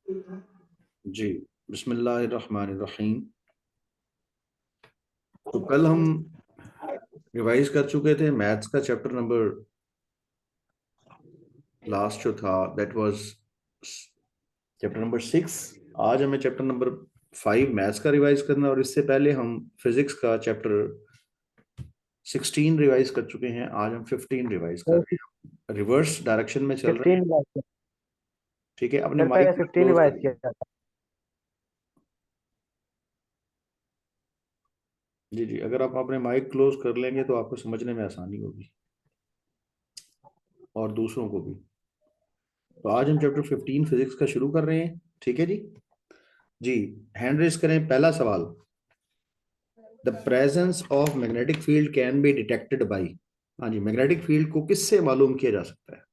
जी, बिस्मिल्लाहिर्रहमानिर्रहीम। तो कल हम रिवाइज कर चुके थे मैथ्स का चैप्टर नंबर लास्ट जो था, दैट वाज चैप्टर नंबर 6। आज हमें चैप्टर नंबर 5 मैथ्स का रिवाइज करना है, और इससे पहले हम फिजिक्स का चैप्टर 16 रिवाइज कर चुके हैं। आज हम 15 रिवाइज कर रहे हैं, रिवर्स डायरेक्शन में चल रहे हैं। 15 रिवाइज किया। ठीक है, अपने सर माइक पहले को 15 क्लोज कर रिवाइज लें। किया था। जी जी, अगर आप अपने माइक क्लोज कर लेंगे तो आपको समझने में आसानी होगी और दूसरों को भी। तो आज हम चैप्टर 15 फिजिक्स का शुरू कर रहे हैं। ठीक है जी। जी, हैंड रेस करें। पहला सवाल, the presence of magnetic field can be detected by. हाँ जी, मैग्नेटिक फील्ड को किससे मालूम किया जा सकता है?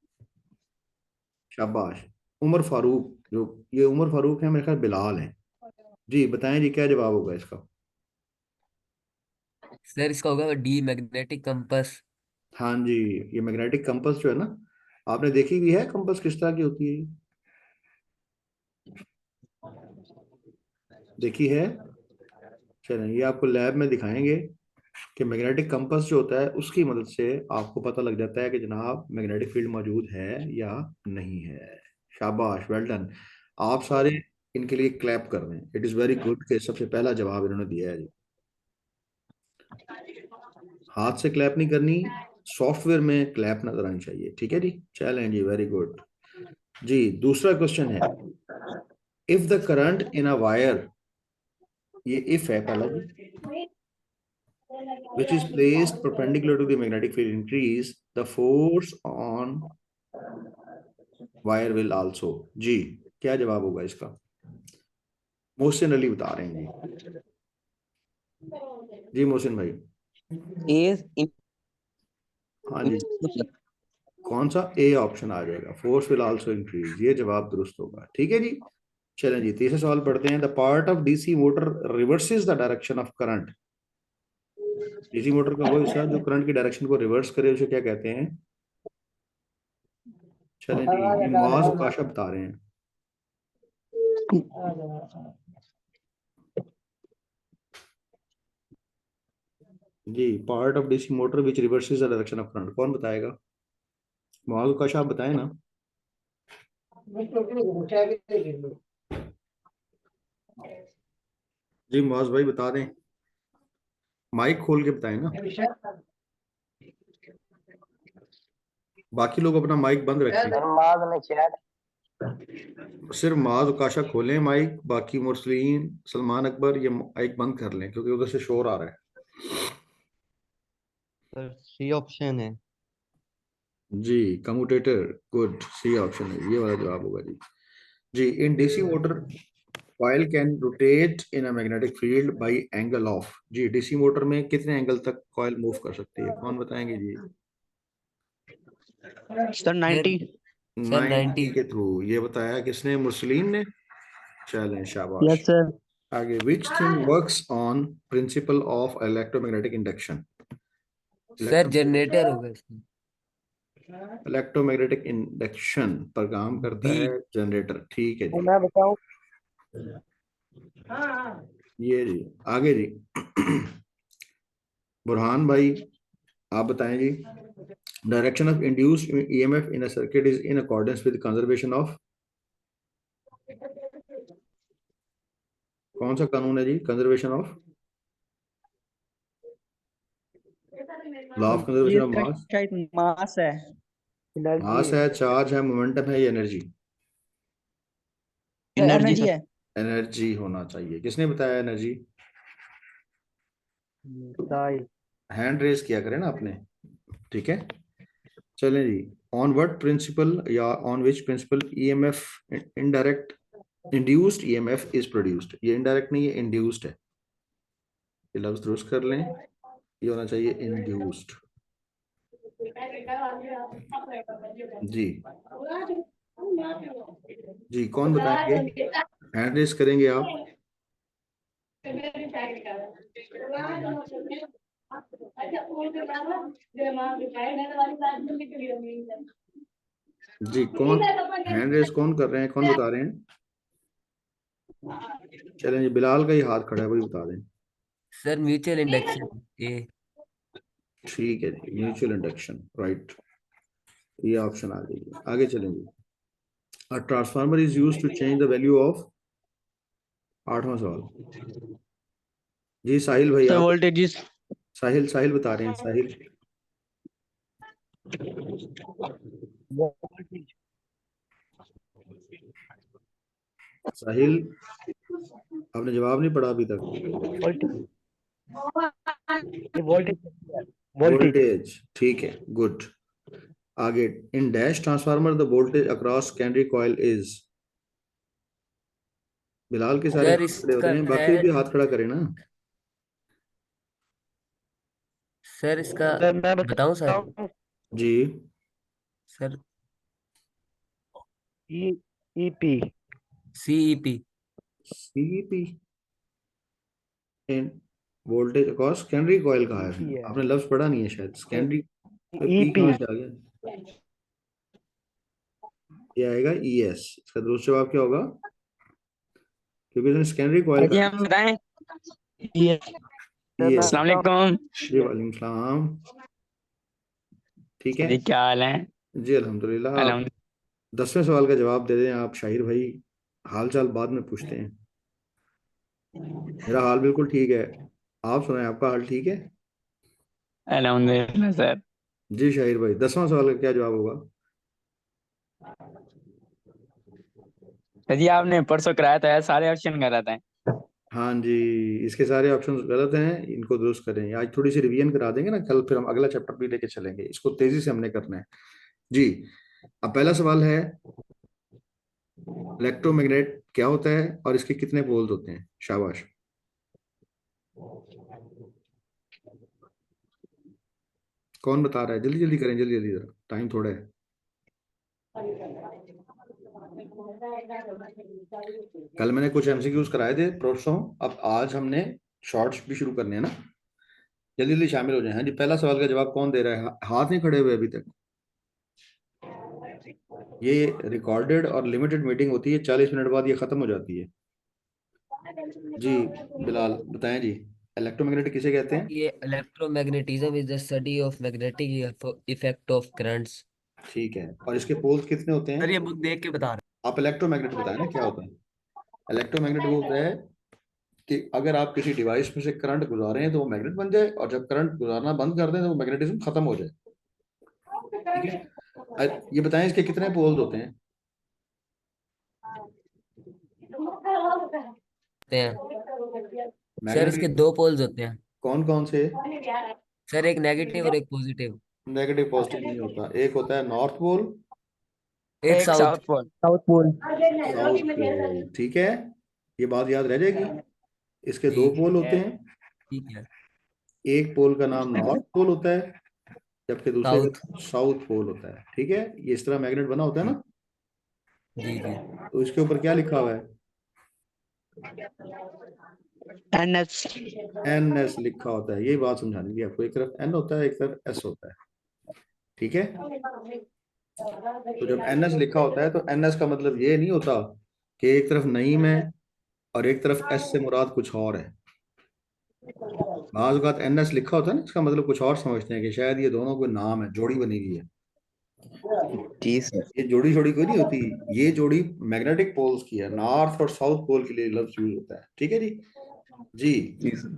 शाबाश, उमर फारूक। जो ये उमर फारूक है, मेरे ख्याल बिलाल है। जी बताएं जी, क्या जवाब होगा इसका? सर इसका होगा डी, मैग्नेटिक कंपास। हाँ जी, ये मैग्नेटिक कंपास जो है ना, आपने देखी भी है कंपास किस तरह की होती है? देखी है? चलें, ये आपको लैब में दिखाएंगे कि मैग्नेटिक कंपास जो होता है उसकी मदद से आपको पता लग जाता है कि जनाब मैग्नेटिक फील्ड मौजूद है या नहीं है। शाबाश, वेल डन। आप सारे इनके लिए क्लैप कर रहे हैं। इट इज़ वेरी गुड कि सबसे पहला जवाब इन्होंने दिया है जी। हाथ से क्लैप नहीं करनी, सॉफ्टवेयर में क्लैप नजर आनी चाहिए। ठीक है जी, चलें जी, वेरी गुड। जी, दूसरा क्वेश्चन है, if the current in a wire, ये इफ है पहला जी, which is placed perpendicular to the magnetic field increase, the force on wire will also। जी, क्या जवाब होगा इसका? मोहसिन अली बता रहे हैं जी। जी मोहसिन भाई। ए। हाँ जी, कौन सा ए ऑप्शन आ जाएगा? फोर्स विल आल्सो इंक्रीज, ये जवाब दुरुस्त होगा। ठीक है जी। चलें जी, तीसरा सवाल पढ़ते हैं। The part of DC motor reverses the direction of current. DC motor का वो हिस्सा जो करंट की डायरेक्शन को रिवर्स करे, उसे क्या कहते हैं? चलें जी, ये मुआज काशा बता रहे हैं। जी, part of DC motor which reverses the direction of current, कौन बताएगा? मुआज काशा, आप बताएं ना। जी मुआज भाई बता दें, माइक खोल के बताएं ना। बाकी लोग अपना माइक बंद रखें। बाद में चैट। सिर्फ माज काशा खोलें माइक, बाकी मुरसलीन, सलमान अकबर, ये माइक बंद कर लें क्योंकि उधर से शोर आ रहा है। सर सी ऑप्शन है। जी, कम्यूटेटर, गुड, सी ऑप्शन है, ये वाला जवाब होगा जी। जी, in DC motor coil can rotate in a magnetic field by angle of. जी, डीसी मोटर में कितने एंगल तक कॉइल मूव कर सकती है, कौन बताएंगे जी? सर 90। सर 90 90। के थ्रू। ये बताया किसने? मुरसलीन ने। चलें, यस शाबाश। सर। आगे, which thing works on principle of electromagnetic induction. Sir generator होगा इसका। इलेक्ट्रोमैग्नेटिक इंडक्शन पर काम करता बी। है जनरेटर। ठीक है जी। मैं बताऊं? ये जी, आगे जी। बुरहान भाई, आप बताएं जी। Direction of induced EMF in a circuit is in accordance with conservation of. कौन सा कानून है जी? कंजर्वेशन ऑफ लॉ ऑफ ये कंजर्वेशन ऑफ इसका मास। शायद मास है। एनर्जी मास है, चार्ज है, मोमेंटम है, या एनर्जी? Energy energy sir. है। एनर्जी होना चाहिए। किसने बताया एनर्जी? साई। हैंड रेस किया करें ना आपने। ठीक है, चलें जी। ऑन व्हाट प्रिंसिपल या on which principle EMF indirect induced EMF is produced. ये इनडायरेक्ट नहीं, ये इंड्यूस्ड है। ये लफ्ज दुरुस्त कर लें, ये होना चाहिए इंड्यूस्ड। जी जी, कौन बताएंगे? हैंड रेस करेंगे आप। जी, कौन हैंड रेस कौन कर रहे हैं, कौन बता रहे हैं? चलें जी, बिलाल का ही हाथ खड़ा है, वही बता दें। Sir mutual induction A. ठीक है जी, म्यूचुअल इंडक्शन, राइट, ये ऑप्शन आ गई। आगे चलेंगे। A transformer is used to change the value of, 8वां सवाल। जी साहिल भाई, सर आप वोल्टेज साहिल साहिल बता रहे हैं, साहिल। साहिल, आपने जवाब नहीं पढ़ा अभी तक। Voltage, voltage, voltage. वोल्टेज, ठीक है, गुड। आगे, in dash transformer the voltage across secondary coil is. Bilal के सारे सर हाथ खड़े होते इसका हैं, है, बाकी भी हाथ खड़ा करें ना। सर इसका सर मैं बताऊं सर? बताऊं। जी, सर ई ईपी। सीईपी। सीपी, इन वोल्टेज अक्रॉस सेकेंडरी कॉइल कहा है, ईपी है। आपने लफ्ज पढ़ा नहीं है शायद। सेकेंडरी पे पी ईपी। कहाँ से आ गया? ये आएगा ईएस। इसका दुरुस्त जवाब क्या होगा? क्योंकि इसने सेकेंडरी कॉइल जी का। हम बताएं। ये सर मैं ईएस। अस्सलाम बताऊं। वालेकुम। जी वालेकुम सलाम। ठीक है जी क्या हाल है? जी, अल्हम्दुलिल्लाह। आप अलहमद 10वें सवाल का जवाब दे दें आप शाहिर भाई, हाल चाल बाद में पूछते हैं। मेरा हाल बिल्कुल ठीक है, आप सुनाएं, आपका हाल ठीक है? अल्हम्दुलिल्लाह सर। जी शाहिर भाई, 10वां सवाल का क्या जवाब होगा? जी आपने परसों कराया था, सारे ऑप्शन करा था। हाँ जी, इसके सारे ऑप्शंस गलत हैं, इनको दुरुस्त करें। आज थोड़ी सी रिवीजन करा देंगे ना, कल फिर हम अगला चैप्टर भी लेके चलेंगे, इसको तेजी से हमने करना है जी। अब पहला सवाल है, इलेक्ट्रोमैग्नेट क्या होता है और इसके कितने पोल्स होते हैं? शाबाश। कौन बता रहा है? जल्दी जल्दी करें, जल्दी जल्दी, जरा टाइम थोड़ा है। कल मैंने कुछ एमसीक्यूज कराए थे परसों, अब आज हमने शॉर्ट्स भी शुरू करने हैं ना, जल्दी जल्दी शामिल हो जाए। हाँ जी, पहला सवाल का जवाब कौन दे रहा है? हाथ नहीं खड़े हुए अभी तक। ये रिकॉर्डेड और लिमिटेड मीटिंग होती है, 40 मिनट बाद ये खत्म हो जाती है। जी बिलाल बताएं जी, इलेक्ट्रोमैग्नेटिक किसे कहते हैं? ये electromagnetism is the study of magnetic effect of currents. ठीक है, और इसके पोल्स कितने होते सर हैं? ये बुक देख के बता रहे आप इलेक्ट्रोमैग्नेट बताएं ना क्या होता है। इलेक्ट्रोमैग्नेट वो होता है कि अगर आप किसी डिवाइस में से करंट गुजारें हैं तो वो मैग्नेट बन जाए, और जब करंट गुजारना बंद कर दें तो वो मैग्नेटिज्म खत्म हो जाए। ठीक है, ये बताएं इसके कितने पोल्स होते हैं? हैं। सर इसके मैग्नेटिक 2 पोल्स होते हैं। कौन कौन से? सर एक नेगेटिव और एक पॉजिटिव। नेगेटिव पॉजिटिव नहीं होता, एक होता है नॉर्थ पोल, एक एक south. South pole. South pole. South pole. ठीक है, ये बात याद रह जाएगी। इसके दो ठीक पोल होते है। हैं, ठीक है। एक पोल का नाम नॉर्थ पोल होता है, जबकि दूसरे साउथ। का साउथ पोल होता है। ठीक है, ये इस तरह मैग्नेट बना होता है जी ना। जी जी। तो इसके ऊपर क्या लिखा हुआ है? एनएस। एन एस लिखा होता है, यही बात समझानी थी आपको। एक तरफ एन होता है, एक तरफ एस होता है। ठीक है, तो जब एन एस लिखा होता है तो एन एस का मतलब ये नहीं होता कि एक तरफ नईम है और एक तरफ एस से मुराद कुछ और है। बाज़ औक़ात एन एस लिखा होता है ना, इसका मतलब कुछ और समझते हैं कि शायद ये दोनों कोई नाम है, जोड़ी बनी हुई है। जी सर। ये जोड़ी जोड़ी कोई नहीं होती, ये जोड़ी मैग्नेटिक पोल्स की है, नॉर्थ और साउथ पोल के लिए लफ्ज यूज होता है। ठीक है जी। जी जी sir.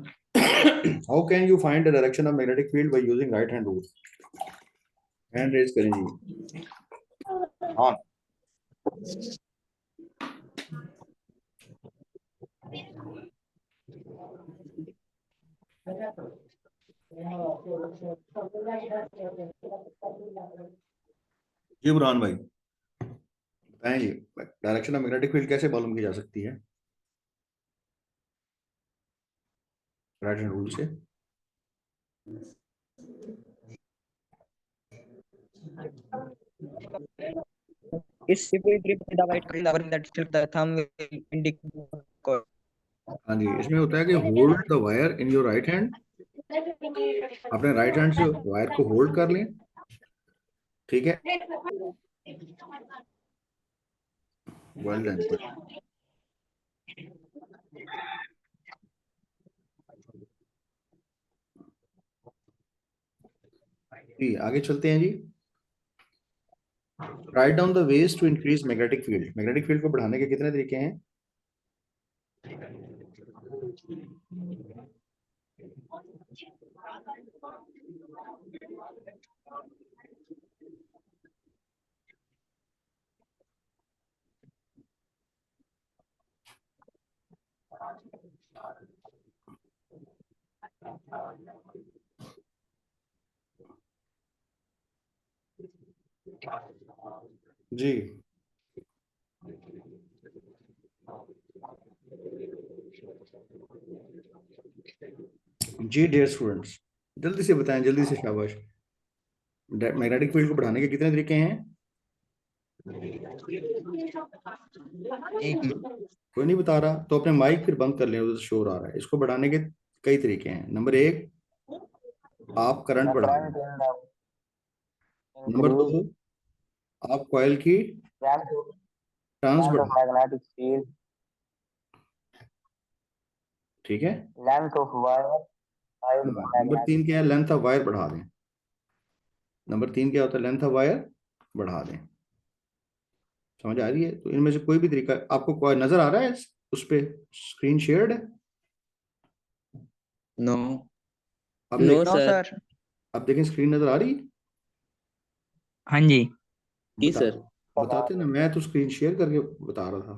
How can you find the direction of magnetic field by using right hand rule? Hand raise करें जी। हाँ, जी बुरहान भाई बताएं जी, डायरेक्शन ऑफ मैग्नेटिक फील्ड कैसे मालूम की जा सकती है राइट हैंड रूल से? If we grip the right hand that still the thumb will indicate. हाँ जी, इसमें होता है कि hold the wire in your right hand, अपने राइट हैंड से वायर को होल्ड कर लें। ठीक है, वेल डन। जी आगे चलते हैं जी। Write down the ways to increase magnetic field. Magnetic field को बढ़ाने के कितने तरीके हैं? जी जी डियर स्टूडेंट्स, जल्दी से बताएं, जल्दी से, शाबाश। मैग्नेटिक फील्ड को बढ़ाने के कितने तरीके हैं? एक कोई नहीं बता रहा तो अपने माइक फिर बंद कर लें, उधर शोर आ रहा है। इसको बढ़ाने के कई तरीके हैं। नंबर एक, आप करंट बढ़ा दें। नंबर दो, आप कॉइल की टर्न्स बढ़ा दें। magnetic field, ठीक है। length of wire, side number तीन magnetic क्या है? field. लेंथ ऑफ वायर बढ़ा दें। नंबर तीन क्या होता है? लेंथ ऑफ वायर बढ़ा दें। समझ आ रही है? तो इनमें से कोई भी तरीका आपको कोई नजर आ रहा है उस पे? स्क्रीन शेयर्ड है? नो अब नो देखें, सर। अब देखें स्क्रीन नजर आ रही है? हाँ जी। जी बता सर। बताते ना, मैं तो स्क्रीन शेयर करके बता रहा था।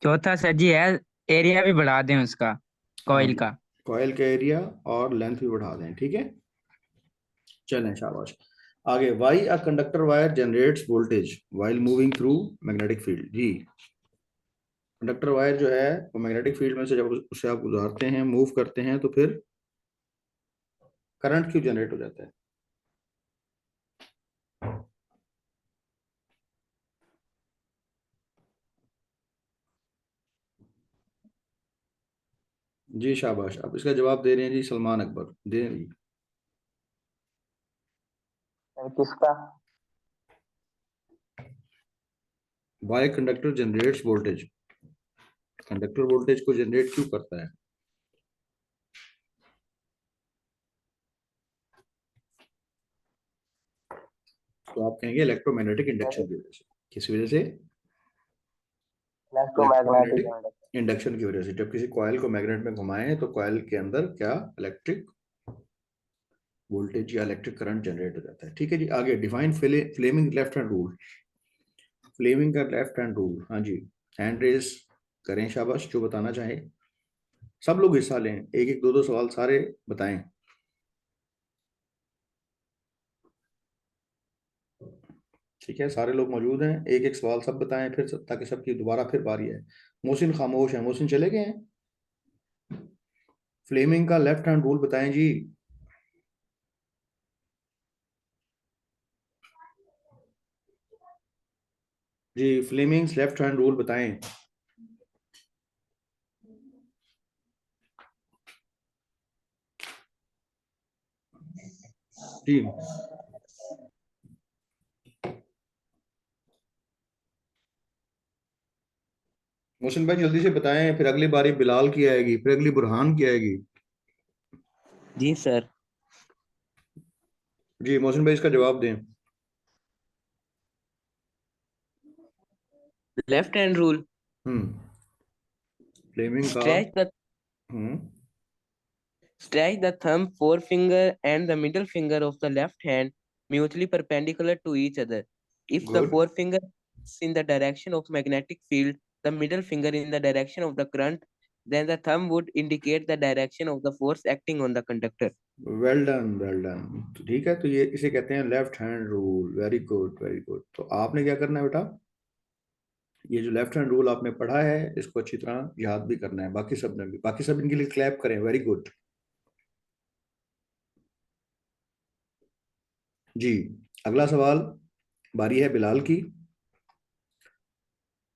चौथा सर जी है, एरिया भी बढ़ा दें उसका, हाँ, कॉइल का। कॉइल का एरिया और लेंथ भी बढ़ा दें। ठीक है, चलें, शाबाश। आगे, why a conductor wire generates voltage while moving through magnetic field. जी, कंडक्टर वायर जो है वो मैग्नेटिक फील्ड में से जब उसे आप गुजारते हैं, मूव करते हैं, तो फिर करंट क्यों जनरेट हो जाता है? जी शाबाश। अब इसका जवाब दे रहे हैं जी सलमान अकबर, दे रहे हैं जी। किसका? Why conductor generates voltage, conductor voltage को जनरेट क्यों करता है? तो आप कहेंगे इलेक्ट्रोमैग्नेटिक इंडक्शन की वजह से। किस वजह से? Electromagnetic electromagnetic induction. इंडक्शन की वजह से। जब किसी कॉइल को मैग्नेट में घुमाएं तो कॉइल के अंदर क्या इलेक्ट्रिक वोल्टेज या इलेक्ट्रिक करंट जनरेट हो जाता है। ठीक है जी, आगे define Fleming left hand rule. Fleming का लेफ्ट हैंड रूल, हाँ जी, हैंड रेस करें, शाबाश, जो बताना चाहे। सब लोग हिस्सा लें, एक एक दो दो सवाल सारे बताएं। ठीक है, सारे लोग मौजूद हैं, एक एक सवाल सब बताएं फिर, ताकि सबकी दोबारा फिर बारी है। मोहसिन खामोश है, मोहसिन चले गए हैं। फ्लेमिंग का लेफ्ट हैंड रूल बताएं जी। जी, फ्लेमिंग्स लेफ्ट हैंड रूल बताएं जी। मोहसिन भाई जल्दी से बताएं, फिर अगली बारी बिलाल की आएगी, फिर अगली बुरहान की आएगी। जी सर। जी मोहसिन भाई इसका जवाब दें। Left hand rule. Hmm, Fleming का। Stretch the hmm, stretch the thumb, forefinger, and the middle finger of the left hand mutually perpendicular to each other. If the good. forefinger is in the direction of magnetic field, the middle finger in the direction of the current, then the thumb would indicate the direction of the force acting on the conductor. Well done, well done. ठीक है, तो ये इसे कहते हैं left hand rule. Very good, very good. तो आपने क्या करना है बेटा, ये जो लेफ्ट हैंड रूल आपने पढ़ा है इसको अच्छी तरह याद भी करना है। बाकी सब ने भी, बाकी सब इनके लिए क्लैप करें। Very good. जी, अगला सवाल, बारी है बिलाल की।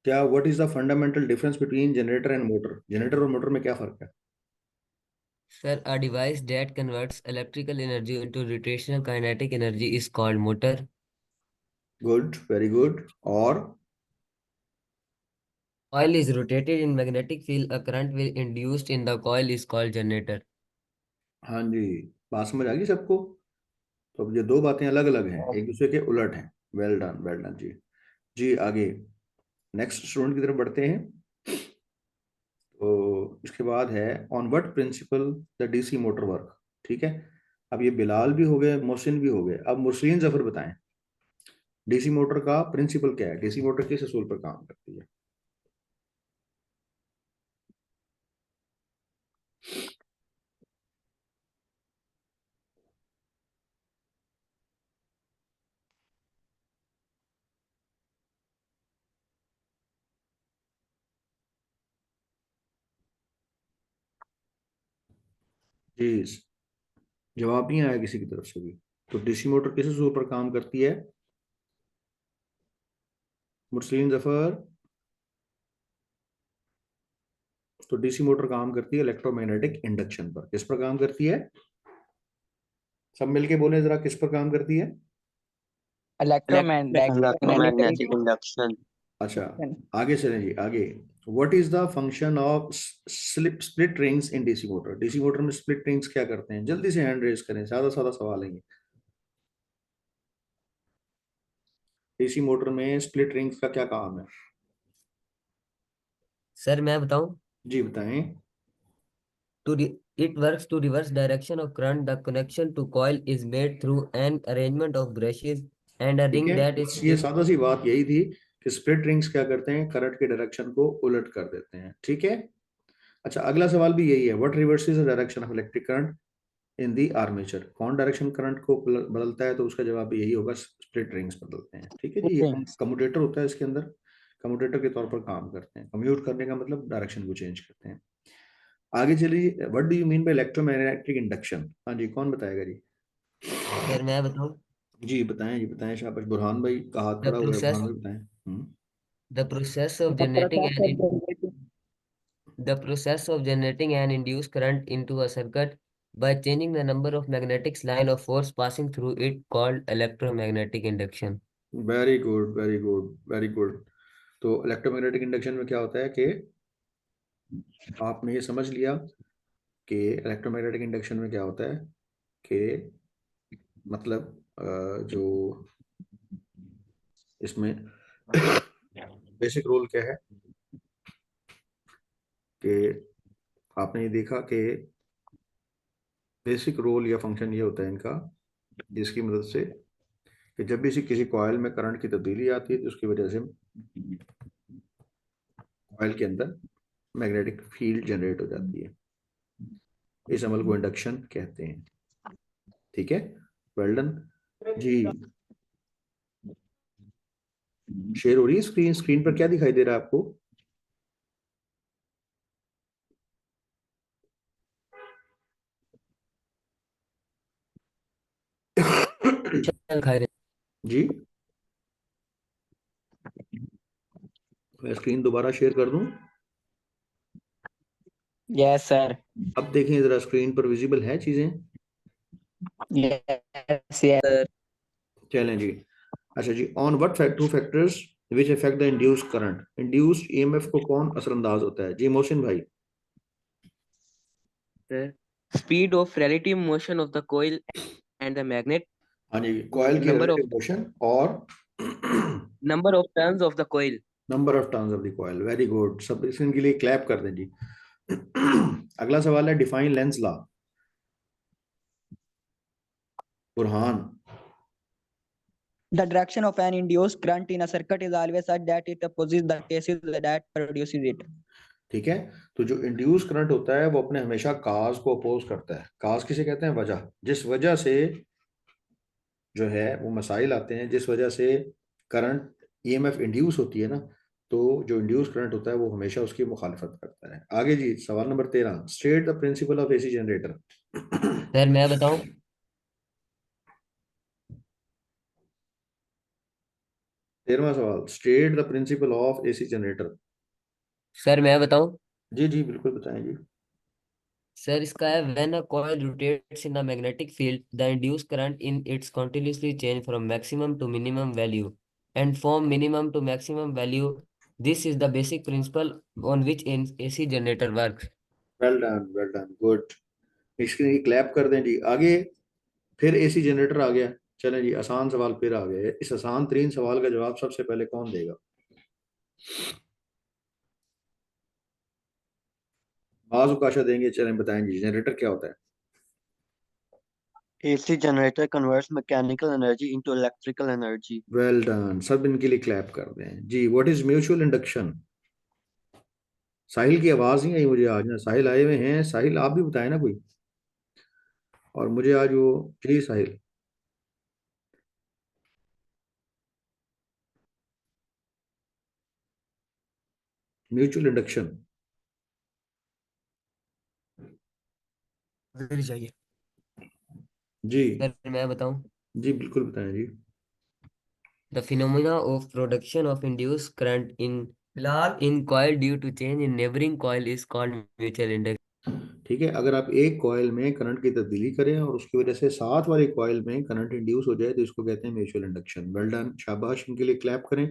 क्या what is the fundamental difference between generator and motor? Generator और मोटर में क्या फर्क है? Sir, a device that converts electrical energy into rotational kinetic energy is called motor. Good, very good. और coil is rotated in magnetic field, a current will induced in the coil is called generator. हाँ जी, बात समझ आ गई सबको? तो अब ये दो बातें अलग अलग हैं, एक दूसरे के उलट हैं। वेल डन जी। जी आगे नेक्स्ट स्टूडेंट की तरफ बढ़ते हैं। तो इसके बाद है on what principle the DC motor work. ठीक है, अब ये बिलाल भी हो गए, मोहसिन भी हो गए, अब मुरसलीन जफर बताएं डीसी मोटर का प्रिंसिपल क्या है, डीसी मोटर किस असूल पर काम करती है? जी, जवाब नहीं आया किसी की तरफ से भी। तो डीसी मोटर किस असूल पर काम करती है? मुरसलीन जफर, तो डीसी मोटर काम करती है इलेक्ट्रोमैग्नेटिक इंडक्शन पर। किस पर काम करती है? सब मिलके बोले जरा, किस पर काम करती है? Electromagnetic induction. अच्छा, आगे चलें जी आगे। What is the function of split rings in DC motor? DC motor में स्प्लिट रिंग्स क्या करते हैं? जल्दी से हैंड रेज करें, सादा सादा सवाल है ये। डीसी मोटर में स्प्लिट रिंग्स का क्या काम है? सर मैं बताऊं, जी बताएं। it works to reverse direction of current. The connection to coil is made through an arrangement of brushes and a ठीक ring है, that is बस ये सादा सी बात यही थी कि स्प्लिट रिंग्स क्या करते हैं, करंट के डायरेक्शन को उलट कर देते हैं। ठीक है, अच्छा अगला सवाल भी यही है, what reverses the direction of electric current in the armature? कौन डायरेक्शन करंट को बदलता है? तो उसका जवाब भी यही होगा, स्प्लिट रिंग्स बदलते हैं। ठीक है जी, ये कम्यूटेटर होता है इसके अंदर, कम्यूटेटर के तौर पर काम करते हैं। कम्यूट करने का मतलब डायरेक्शन को चेंज करते हैं। आगे चलिए, what do you mean by electromagnetic induction? हाँ जी, कौन बताएगा जी? सर मैं बताऊं, जी बताएं, जी बताएं, शाबाश। बुरहान भाई का हाथ the खड़ा हुआ है, process बुरहान भाई बताएं। the process of generating the process of generating an induced current into a circuit by changing the number of magnetic line of force passing through it called electromagnetic induction. Very good very good very good. तो electromagnetic induction में क्या होता है कि आपने ये समझ लिया कि इलेक्ट्रोमैग्नेटिक इंडक्शन में क्या होता है कि मतलब जो इसमें बेसिक रोल क्या है कि आपने ये देखा कि बेसिक रोल या फंक्शन ये होता है इनका, जिसकी मदद से कि जब भी किसी कॉइल में करंट की तब्दीली आती है तो उसकी वजह से कॉइल के अंदर मैग्नेटिक फील्ड जनरेट हो जाती है। इस अमल को इंडक्शन कहते हैं। ठीक है, वेल डन जी। शेयर हो रही है स्क्रीन? स्क्रीन पर क्या दिखाई दे रहा है आपको? चल खा रहे जी, मैं स्क्रीन दोबारा शेयर कर दूं? Yes sir. अब देखें जरा, स्क्रीन पर विजिबल है चीजें? Yes yes. चलें जी। अच्छा जी, on what two factors which affect the induced current? Induced EMF को कौन असरअंदाज होता है? जी मोहसिन भाई। The speed of relative motion of the coil and the magnet, हाँ जी, कॉइल की number of रिलेटिव मोशन और number of turns of the coil. Number of turns of the coil. Very good, सब इनके लिए क्लैप कर दें जी। अगला सवाल है, define Lenz law. Burhan. The direction of an induced current in a circuit is always such that it opposes the cases that produces it. ठीक है, तो जो इंड्यूस करंट होता है वो अपने हमेशा काज को अपोज करता है। काज किसे कहते हैं? वजह। जिस वजह से जो है वो मसाइल आते हैं, जिस वजह से करंट ईएमएफ इंड्यूस होती है ना, तो जो इंड्यूस करंट होता है वो हमेशा उसकी मुखालिफत करता है। आगे जी, सवाल number 13, state the principle of AC generator. Sir मैं बताऊं, 13वां सवाल, state the principle of AC generator. Sir मैं बताऊं, जी जी बिल्कुल बताएं जी। सर इसका है when a coil rotates in a magnetic field, the induced current in its continuously change from maximum to minimum value and from minimum to maximum value This is the basic principle on which an AC generator works. Well done good. इसके लिए clap कर दें जी। आगे फिर AC generator आ गया। चलें जी, आसान सवाल फिर आ गया। इस आसान तरीन सवाल का जवाब सबसे पहले कौन देगा? आशा देंगे। चलें बताएं जी, जनरेटर क्या होता है? AC generator converts mechanical energy into electrical energy. Well done, सब इनके लिए क्लैप कर दें जी। What is mutual induction? Sahil की आवाज नहीं आई मुझे आज ना। साहिल आए हुए हैं। साहिल आप भी बताएं ना कोई। और मुझे आज वो जी साहिल। म्यूचुअल इंडक्शन चाहिए। जी सर मैं बताऊं? जी बिल्कुल बताएं जी। The phenomena of production of induced current in coil due to change in neighboring coil is called mutual induction. ठीक है, अगर आप एक कॉइल में करंट की तब्दीली करें और उसकी वजह से साथ वाली कॉइल में करंट इंड्यूस हो जाए तो इसको कहते हैं म्यूचुअल इंडक्शन। वेल डन, शाबाश, इनके लिए क्लैप करें।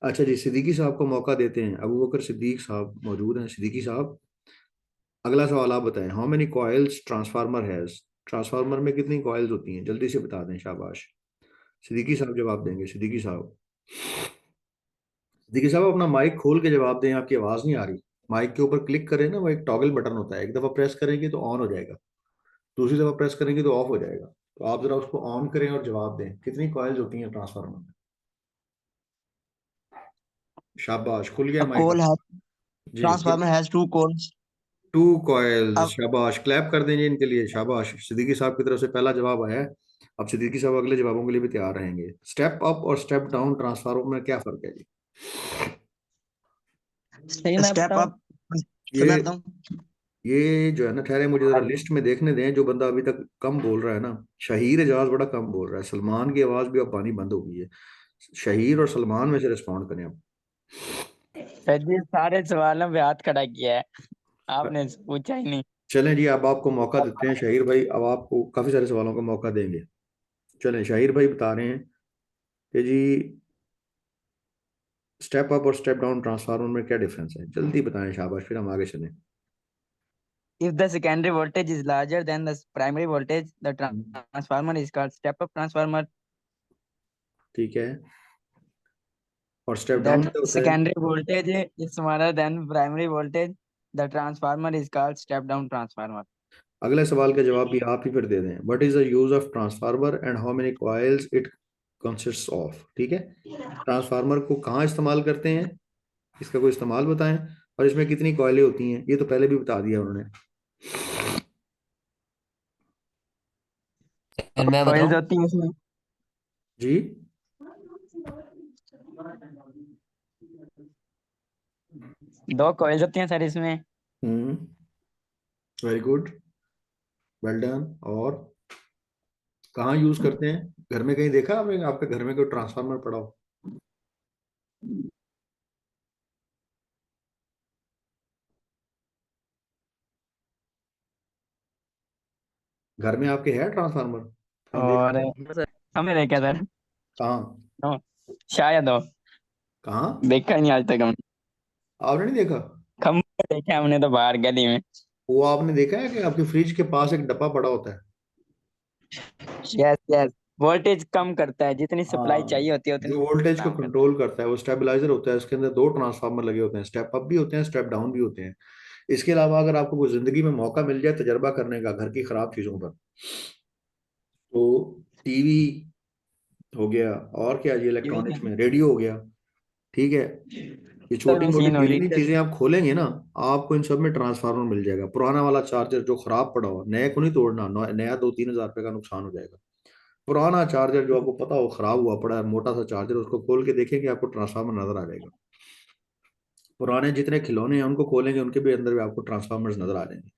अच्छा जी, सिद्दीकी साहब को मौका देते हैं। अबू बकर सिद्दीक साहब मौजूद हैं। सिद्दीकी साहब, अगला सवाल आप बताएं। How many coils transformer has? Transformer में कितनी कॉइल्स होती हैं? जल्दी से बता दें। शाबाश, सिद्दीकी साहब जवाब देंगे। सिद्दीकी साहब, सिद्दीकी साहब अपना माइक खोल के जवाब दें, आपकी आवाज नहीं आ रही। माइक के ऊपर क्लिक करें ना, वो एक टॉगल बटन होता है, एक दफा प्रेस करेंगे तो ऑन हो जाएगा, दूसरी दफा प्रेस करेंगे तो ऑफ हो जाएगा। तो आप जरा उसको ऑन करें और जवाब दें, कितनी कॉइल्स होती हैं ट्रांसफार्मर में? शाबाश, खुल गया A माइक coal आप। has जी, transformer has two coils. 2 coils. अब शाबाश, क्लैप कर दें जी इनके लिए। शाबाश, सिद्दीकी साहब की तरफ से पहला जवाब आया है। अब सिद्दीकी साहब अगले जवाबों के लिए भी तैयार रहेंगे। स्टेप अप और स्टेप डाउन ट्रांसफार्मर में क्या फर्क है जी? सही मैं Step बताऊं? up. ये मैं बताऊं? ये जो है ना, ठहरे मुझे जरा लिस्ट में देखने दें। जो बंदा अभी तक कम बोल रहा है ना, शहीर एजाज बड़ा कम बोल रहा है। सलमान की आवाज भी अब पानी बंद हो गई है। शहीर और सलमान में से रिस्पॉन्ड करें अब। सर जी सारे सवालों पे हाथ खड़ा किया है, आपने पूछा ही नहीं। चलें जी, अब आपको मौका देते हैं शहीर भाई। अब आपको काफी सारे सवालों का मौका देंगे। चलें, शहीर भाई बता रहे हैं कि जी स्टेप अप और स्टेप डाउन ट्रांसफार्मर में क्या डिफरेंस है। जल्दी बताएं, शाबाश, फिर हम आगे चलें। If the secondary voltage is larger than the primary voltage, the transformer is called step-up transformer. ठीक है, और स्टेप डाउन That क्या होता है? secondary voltage is smaller than primary voltage, the transformer is called step-down transformer. अगले सवाल का जवाब भी आप ही फिर दे दें। What is the use of transformer and how many coils it consists of? ठीक है, ट्रांसफार्मर को कहाँ इस्तेमाल करते हैं, इसका कोई इस्तेमाल बताएं, और इसमें कितनी कॉइलें होती हैं। ये तो पहले भी बता दिया उन्होंने। सर मैं Coils बताऊं? होती हैं इसमें। जी, दो coils होती हैं सर इसमें। Very good, well done. और कहाँ यूज करते हैं? घर में कहीं देखा आपने, आपके घर में कोई ट्रांसफार्मर पड़ा हो? घर में आपके है ट्रांसफार्मर? कहीं और देखा? हमें देखा सर। कहाँ? नो, शायद हो, कहाँ? देखा ही नहीं आज तक हमने। आपने नहीं देखा? खंभे देखे हमने तो बाहर गली में। वो आपने देखा है कि आपके फ्रिज के पास एक डब्बा पड़ा होता है? यस यस, वोल्टेज कम करता है, जितनी सप्लाई हाँ, चाहिए होती है उतनी जो वोल्टेज को काम करता कंट्रोल करता है वो स्टेबलाइजर होता है। उसके अंदर 2 ट्रांसफार्मर लगे होते हैं, स्टेप अप भी होते हैं, स्टेप डाउन भी होते हैं। इसके अलावा अगर आपको कोई जिंदगी में मौका मिल जाए तजर्बा करने का घर की खराब चीजों पर, तो टीवी हो गया, और क्या जी, इलेक्ट्रॉनिक्स में रेडियो हो गया। ठीक है, ये है। छोटी मोटी मशीन होगी। जितनी चीजें आप खोलेंगे ना, आपको इन सब में ट्रांसफार्मर मिल जाएगा। पुराना वाला चार्जर जो खराब पड़ा हो, नए को नहीं तोड़ना। नया 2-3 हजार रुपए का नुकसान हो जाएगा। पुराना चार्जर जो आपको पता हो खराब हुआ पड़ा है, मोटा सा चार्जर, उसको खोल के देखेंगे आपको ट्रांसफार्मर नजर आ जाएगा। पुराने जितने खिलौने हैं उनको खोलेंगे, उनके भी अंदर भी आपको ट्रांसफार्मर्स नजर आ जाएंगे।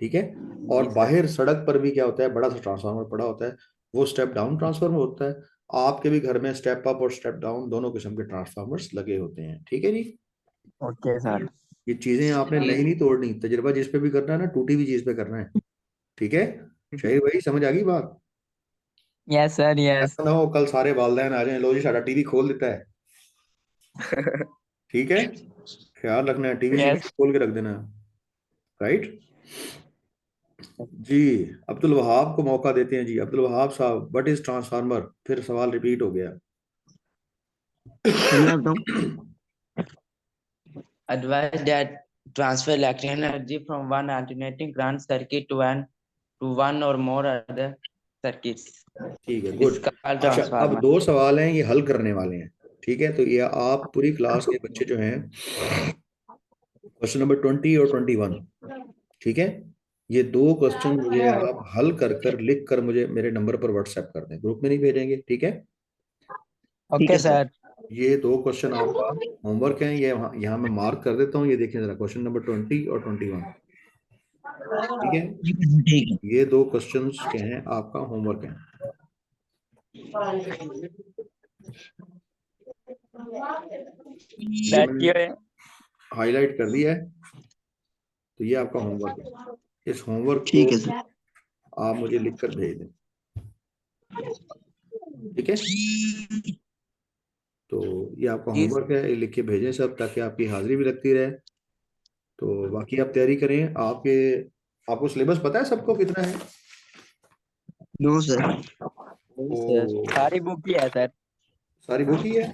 ठीक है, और बाहर सड़क पर भी क्या होता है, बड़ा सा ट्रांसफार्मर पड़ा होता है, वो स्टेप डाउन ट्रांसफार्मर होता है। आपके भी घर में स्टेप अप और स्टेप डाउन दोनों किस्म के ट्रांसफार्मर्स लगे होते हैं। ठीक है जी, ओके सर। ये चीजें आपने नई नहीं तोड़नी, तजुर्बा जिस पे भी करना है ना, टूटी हुई चीज पे करना है। ठीक है, शहीर भाई समझ आ गई बात? Yes sir yes. ऐसा ना हो कल सारे वालदैन आ जाएं, लो जी साडा टीवी खोल देता है। ठीक है, ख्याल रखना है, टीवी Yes. खोल के रख देना है, राइट जी। अब्दुल वहाब को मौका देते हैं जी। अब्दुल वहाब साहब, व्हाट इज ट्रांसफार्मर? फिर सवाल रिपीट हो गया। Advise that transfer electric energy from one alternating current circuit to one or more other circuits. ठीक है, It's गुड। called अच्छा, अब transformer. 2 सवाल हैं, ये हल करने वाले हैं, ठीक है। तो ये आप पूरी क्लास के बच्चे जो हैं, क्वेश्चन नंबर 20 और 21, ठीक है, ये 2 क्वेश्चन मुझे आप हल कर कर लिख कर मुझे मेरे नंबर पर व्हाट्सएप कर दें, ग्रुप में नहीं भेजेंगे, ठीक है। Okay, sir. ये 2 क्वेश्चन आपका होमवर्क है, ये यहाँ मैं मार्क कर देता हूँ। ये देखिए जरा, क्वेश्चन नंबर 20 और 21, ठीक है। ये 2 क्वेश्चंस के हैं, आपका होमवर्क है। ये मैंने हाईलाइट कर दिया है, तो ये आपका होमवर्क है। इस होमवर्क को आप मुझे लिखकर भेज दें, ठीक है। तो ये आपका जी। होमवर्क है, ये लिख के भेजें सब, ताकि आपकी हाजिरी भी लगती रहे। तो बाकी आप तैयारी करें। आपको सिलेबस पता है सबको कितना है? No, sir. तो सारी बुक ही है सर। सारी बुक ही है।